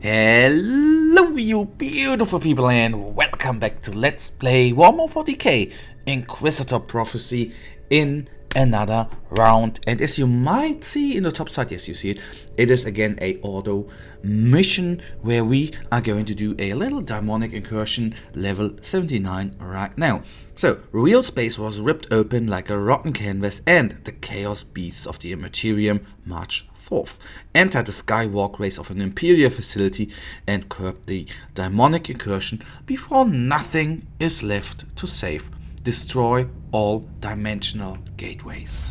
Hello you beautiful people and welcome back to Let's Play Warhammer 40k Inquisitor Prophecy in another round. And as you might see in the top side, yes you see it, it is again a auto mission where we are going to do a little demonic incursion level 79 right now. So real space was ripped open like a rotten canvas and the chaos beasts of the Immaterium march forth, enter the skywalkways of an Imperial facility and curb the demonic incursion before nothing is left to save. Destroy all dimensional gateways.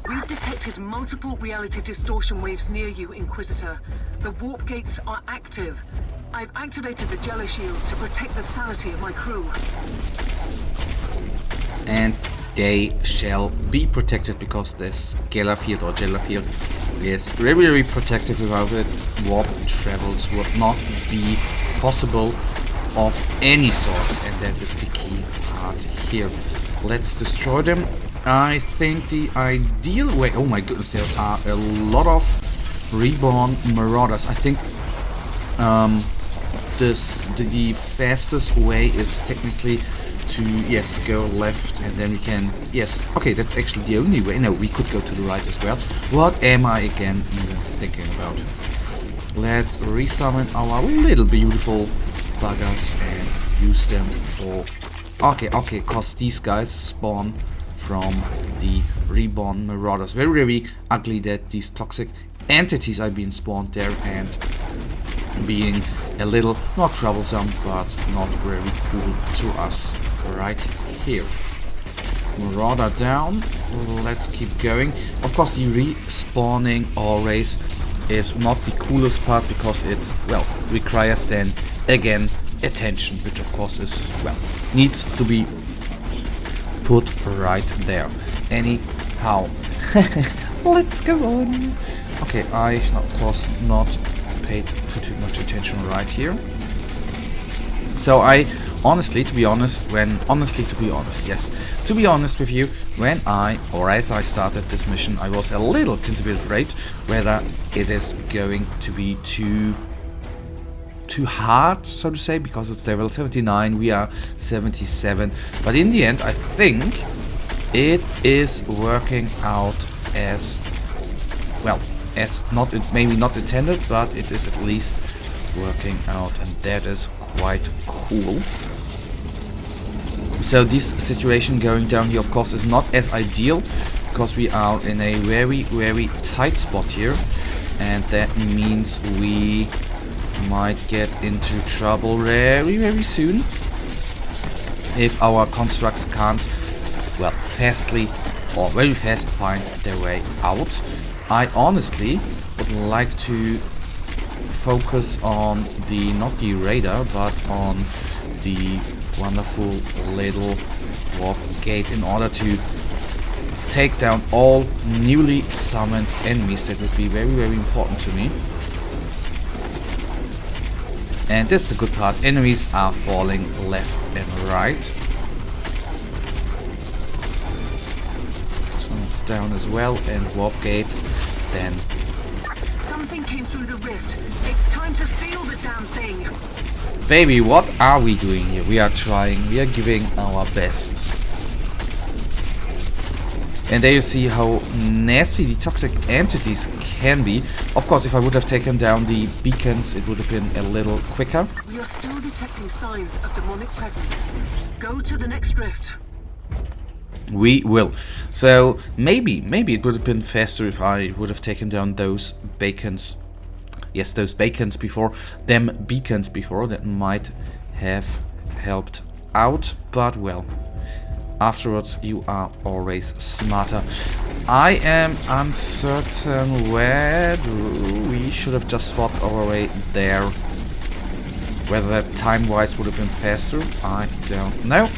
We've detected multiple reality distortion waves near you, Inquisitor. The warp gates are active. I've activated the jello shields to protect the sanity of my crew. And they shall be protected because this Gala field is very protective. Without it, warp travels would not be possible of any source, and that is the key part here. Let's destroy them. I think the ideal way, oh my goodness, there are a lot of reborn marauders. I think the fastest way is technically to, yes, go left, and then we can, yes, okay, that's actually the only way. No, we could go to the right as well. What am I again even thinking about? Let's resummon our little beautiful buggers and use them for, okay, cause these guys spawn from the reborn marauders. Very ugly that these toxic entities are being spawned there and being a little, not troublesome, but not very cool to us right here. Marauder down. Let's keep going. Of course, the respawning always is not the coolest part because it, well, requires then again attention, which of course is, well, needs to be put right there. Anyhow, let's go on. Okay, I of course not paid too much attention right here. So I honestly, to be honest with you, when as I started this mission, I was a little bit afraid whether it is going to be too hard, so to say, because it's level 79, we are 77, but in the end I think it is working out as well, as not, maybe not intended, but it is at least working out, and that is quite cool. So this situation going down here of course is not as ideal because we are in a very tight spot here, and that means we might get into trouble very soon if our constructs can't, well, very fast find their way out. I honestly would like to focus on the, not the radar, but on the wonderful little warp gate in order to take down all newly summoned enemies. That would be very important to me. And that's the good part, enemies are falling left and right. This one's down as well, and warp gate then. Something came through the rift. It's time to seal the damn thing. Baby, what are we doing here? We are trying, we are giving our best. And there you see how nasty the toxic entities can be. Of course, if I would have taken down the beacons, it would have been a little quicker. We are still detecting signs of demonic presence. Go to the next rift. We will. So maybe it would have been faster if I would have taken down those beacons. Yes, those beacons before. That might have helped out, but well, afterwards you are always smarter. I am uncertain where we should have just swapped our way there. Whether that time-wise would have been faster, I don't know.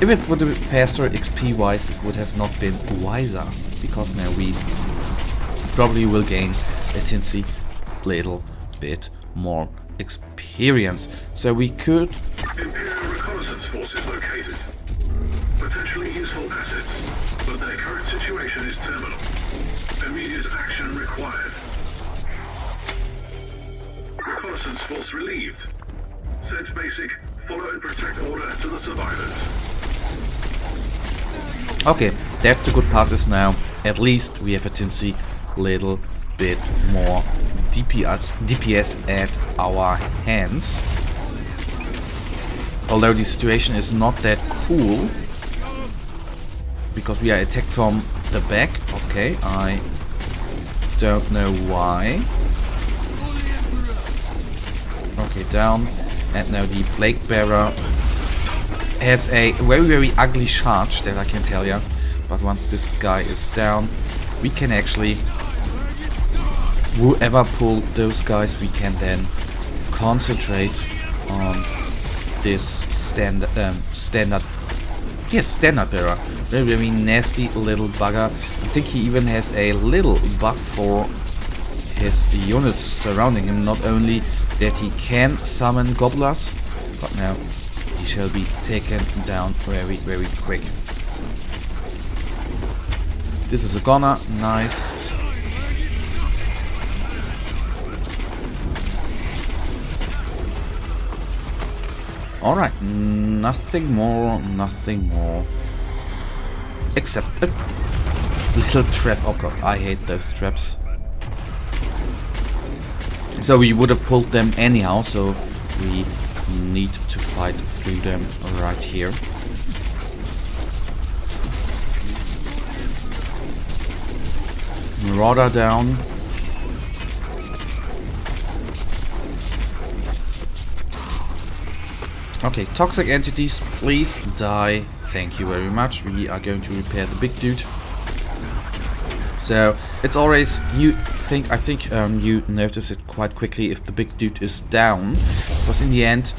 If it would have been faster XP-wise, it would have not been wiser, because now we probably will gain a teensy little bit more experience. So we could... Imperial reconnaissance forces located. Potentially useful assets, but their current situation situation is terminal. Immediate action required. Reconnaissance force relieved. Send basic, follow and protect order to the survivors. Okay, that's the good part is now, at least we have a tendency little bit more DPS at our hands. Although the situation is not that cool, because we are attacked from the back. Okay, I don't know why. Okay, down. And now the Plague Bearer has a very ugly charge, that I can tell you. But once this guy is down, we can actually, whoever pulled those guys, we can then concentrate on this standard bearer. Very nasty little bugger. I think he even has a little buff for his units surrounding him. Not only that he can summon gobblers, but now he shall be taken down very quick. This is a goner. Nice. Alright, nothing more. Except a little trap. Oh god, I hate those traps. So we would have pulled them anyhow, so we need to fight through them right here. Marauder down. Okay, toxic entities, please die. Thank you very much. We are going to repair the big dude. So it's always, I think you notice it quite quickly if the big dude is down, because in the end,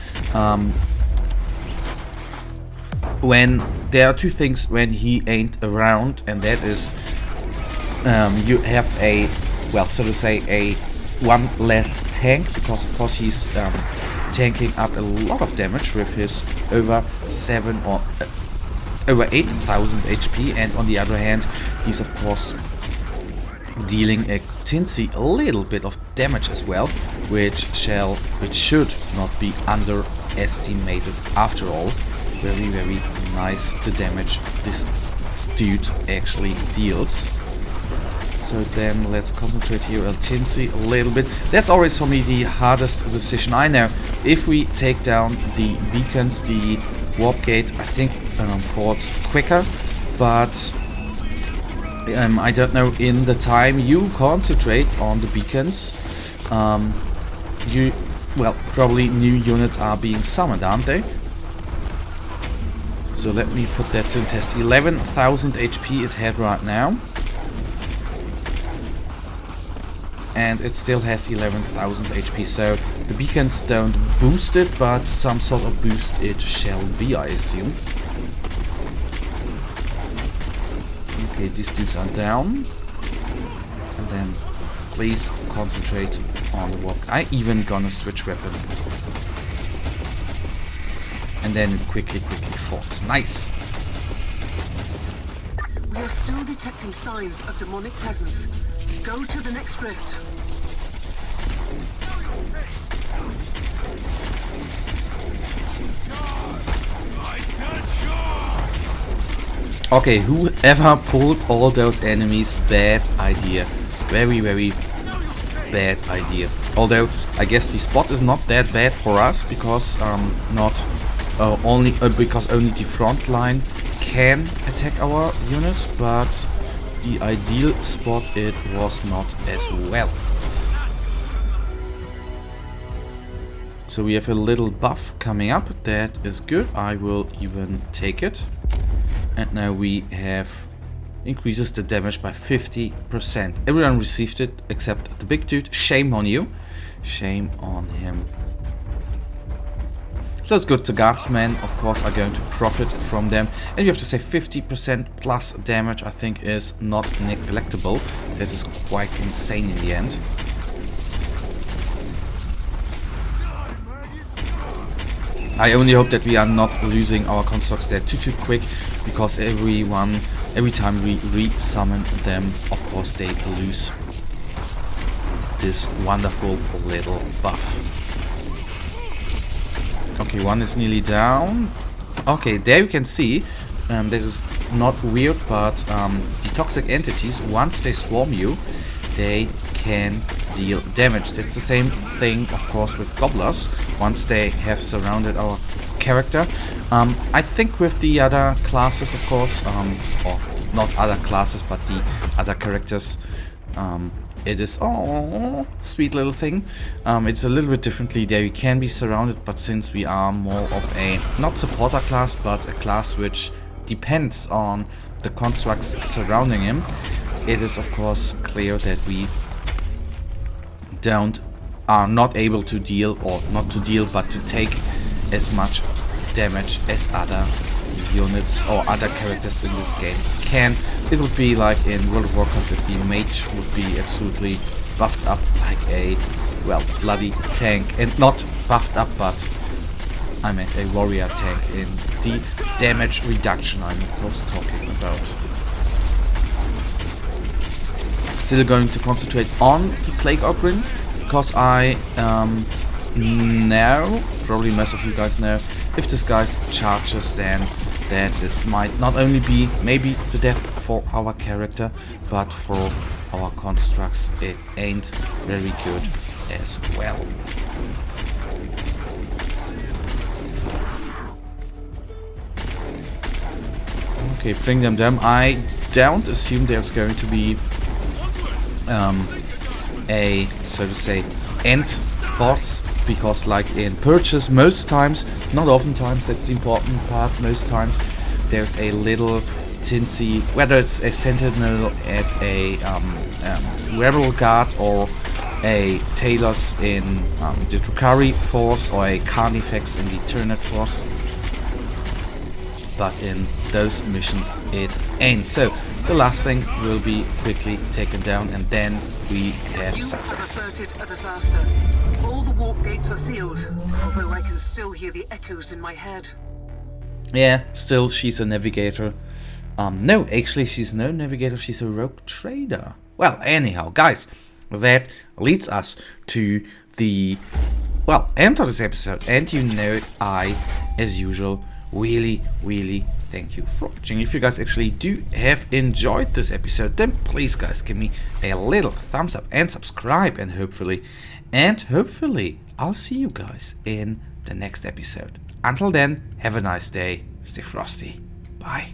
when there are two things when he ain't around, and that is you have a, well, so to say, a one less tank, because of course he's tanking up a lot of damage with his over 8,000 HP, and on the other hand, he's of course dealing a little bit of damage as well, which should not be underestimated after all. Very nice the damage this dude actually deals. So then let's concentrate here on Tinsy a little bit. That's always for me the hardest decision. I know if we take down the beacons, the warp gate, I think forwards quicker, but I don't know, in the time you concentrate on the beacons, probably new units are being summoned, aren't they? So let me put that to test. 11,000 HP it had right now. And it still has 11,000 HP, so the beacons don't boost it, but some sort of boost it shall be, I assume. Okay, these dudes are down. And then please concentrate on the walk. I even gonna switch weapon. And then quickly falls. Nice! We are still detecting signs of demonic presence. Go to the next rift. Okay, whoever pulled all those enemies, bad idea. Very bad idea. Although I guess the spot is not that bad for us, because only the front line can attack our units, but the ideal spot it was not as well. So we have a little buff coming up, that is good. I will even take it. And now we have increases the damage by 50%. Everyone received it except the big dude. Shame on you. Shame on him. So it's good. The guardsmen, of course, are going to profit from them. And you have to say 50% plus damage, I think, is not neglectable. That is quite insane in the end. I only hope that we are not losing our constructs there too quick, because everyone every time we re-summon them, of course they lose this wonderful little buff. Okay, one is nearly down. Okay, there you can see, this is not weird, but the toxic entities, once they swarm you, they can deal damage. That's the same thing, of course, with gobblers, once they have surrounded our character. I think with the other classes, of course, or not other classes, but the other characters, it is, oh, sweet little thing. It's a little bit differently. There you can be surrounded, but since we are more of a, not supporter class, but a class which depends on the constructs surrounding him, it is of course clear that we are not able to deal, or not to deal, but to take as much damage as other units or other characters in this game can. It would be like in World of Warcraft if the mage would be absolutely buffed up like a, well, bloody tank, and not buffed up, but I meant a warrior tank in the damage reduction I was talking about. Still going to concentrate on the Plague Ogryn, because I know, probably most of you guys know, if this guy charges, then that it might not only be maybe the death for our character, but for our constructs it ain't very good as well. Okay, bring them down. I don't assume there's going to be a, so to say, end boss, because like in Purchase, most times, not oftentimes, that's the important part, most times there's a little tinsy, whether it's a sentinel at a rebel guard or a Talos in the Drukhari force or a Carnifex in the Tyranid force, but in those missions it ain't. So the last thing will be quickly taken down, and then we have success. A disaster. All the warp gates are sealed, although I can still hear the echoes in my head. Yeah, still she's a navigator. No, actually she's no navigator, she's a rogue trader. Well, anyhow, guys, that leads us to the, well, end of this episode. And you know, I, as usual, really thank you for watching. If you guys actually do have enjoyed this episode, then please guys give me a little thumbs up and subscribe, and hopefully I'll see you guys in the next episode. Until then, have a nice day, stay frosty, bye.